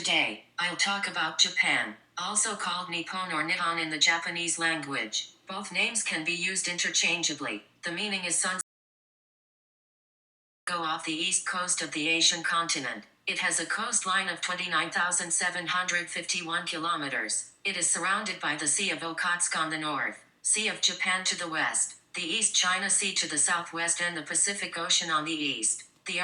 Today, I'll talk about Japan, also called Nippon or Nihon in the Japanese language. Both names can be used interchangeably. The meaning is sun go off the east coast of the Asian continent. It has a coastline of 29,751 kilometers. It is surrounded by the Sea of Okhotsk on the north, Sea of Japan to the west, the East China Sea to the southwest, and the Pacific Ocean on the east. The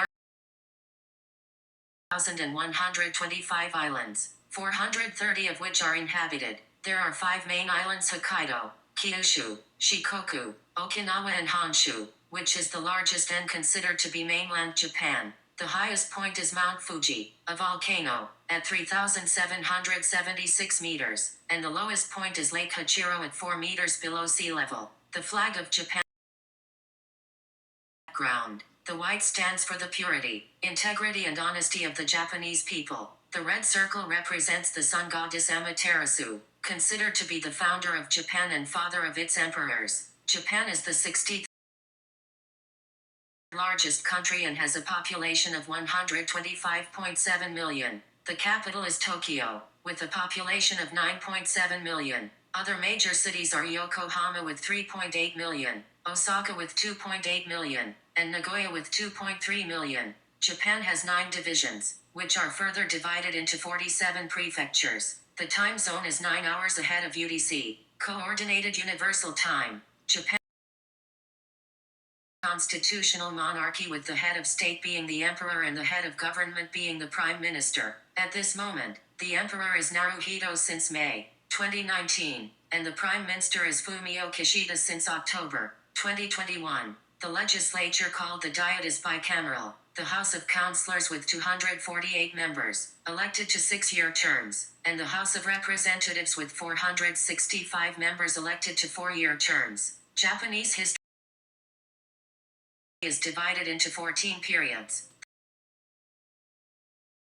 1,125 islands, 430 of which are inhabited. There are 5 main islands: Hokkaido, Kyushu, Shikoku, Okinawa, and Honshu, which is the largest and considered to be mainland Japan. The highest point is Mount Fuji, a volcano, at 3,776 meters, and the lowest point is Lake Hachiro at 4 meters below sea level. The flag of Japan background. The white stands for the purity, integrity, and honesty of the Japanese people. The red circle represents the sun goddess Amaterasu, considered to be the founder of Japan and father of its emperors. Japan is the 60th largest country and has a population of 125.7 million. The capital is Tokyo, with a population of 9.7 million. Other major cities are Yokohama with 3.8 million, Osaka with 2.8 million, and Nagoya with 2.3 million. Japan has 9 divisions, which are further divided into 47 prefectures. The time zone is 9 hours ahead of UTC, Coordinated Universal Time. Japan constitutional monarchy, with the head of state being the emperor and the head of government being the prime minister. At this moment, the emperor is Naruhito since May 2019, and the prime minister is Fumio Kishida since October 2021. The legislature, called the Diet, is bicameral. The House of Councillors with 248 members, elected to 6-year terms, and the House of Representatives with 465 members, elected to 4-year terms. Japanese history is divided into 14 periods.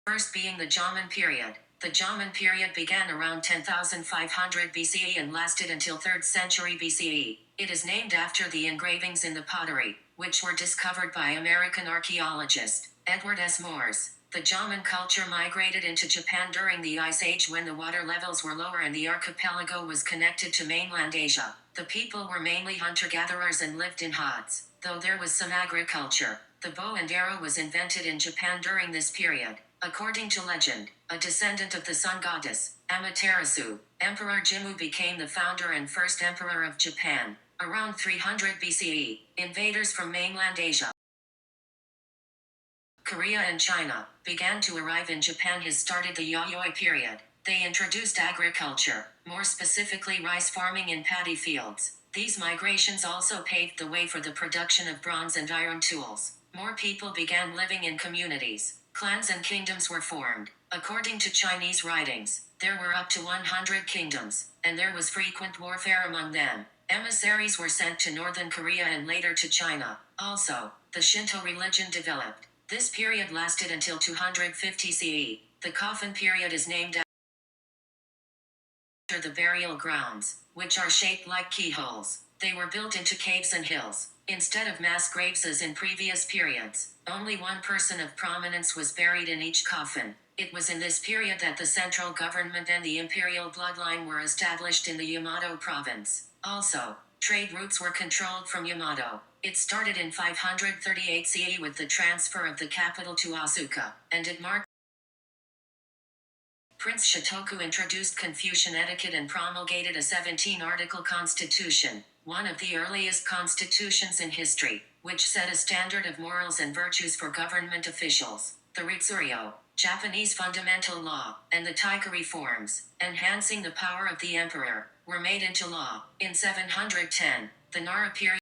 First being the Jomon period. The Jomon period began around 10,500 BCE and lasted until 3rd century BCE. It is named after the engravings in the pottery, which were discovered by American archaeologist Edward S. Morse. The Jomon culture migrated into Japan during the Ice Age, when the water levels were lower and the archipelago was connected to mainland Asia. The people were mainly hunter-gatherers and lived in huts, though there was some agriculture. The bow and arrow was invented in Japan during this period. According to legend, a descendant of the sun goddess, Amaterasu, Emperor Jimmu became the founder and first emperor of Japan. Around 300 BCE, invaders from mainland Asia, Korea, and China began to arrive in Japan. Has started the Yayoi period. They introduced agriculture, more specifically rice farming in paddy fields. These migrations also paved the way for the production of bronze and iron tools. More people began living in communities. Clans and kingdoms were formed. According to Chinese writings, there were up to 100 kingdoms, and there was frequent warfare among them. Emissaries were sent to northern Korea and later to China. Also, the Shinto religion developed. This period lasted until 250 CE. The coffin period is named after the burial grounds, which are shaped like keyholes. They were built into caves and hills. Instead of mass graves as in previous periods, only one person of prominence was buried in each coffin. It was in this period that the central government and the imperial bloodline were established in the Yamato province. Also, trade routes were controlled from Yamato. It started in 538 CE with the transfer of the capital to Asuka, and it marked Prince Shotoku introduced Confucian etiquette and promulgated a 17-article constitution, one of the earliest constitutions in history, which set a standard of morals and virtues for government officials. The Ritsuryo, Japanese fundamental law, and the Taika reforms, enhancing the power of the emperor, were made into law. In 710, the Nara period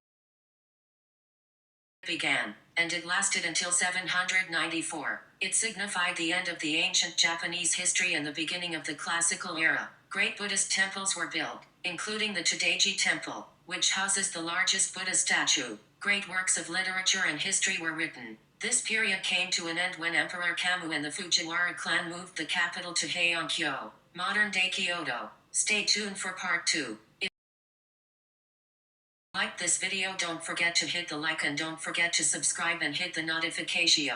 began, and it lasted until 794. It signified the end of the ancient Japanese history and the beginning of the classical era. Great Buddhist temples were built, including the Todaiji Temple, which houses the largest Buddha statue. Great works of literature and history were written. This period came to an end when Emperor Kamu and the Fujiwara clan moved the capital to Heian-kyo, modern-day Kyoto. Stay tuned for part 2. If you like this video, don't forget to hit the like and don't forget to subscribe and hit the notification.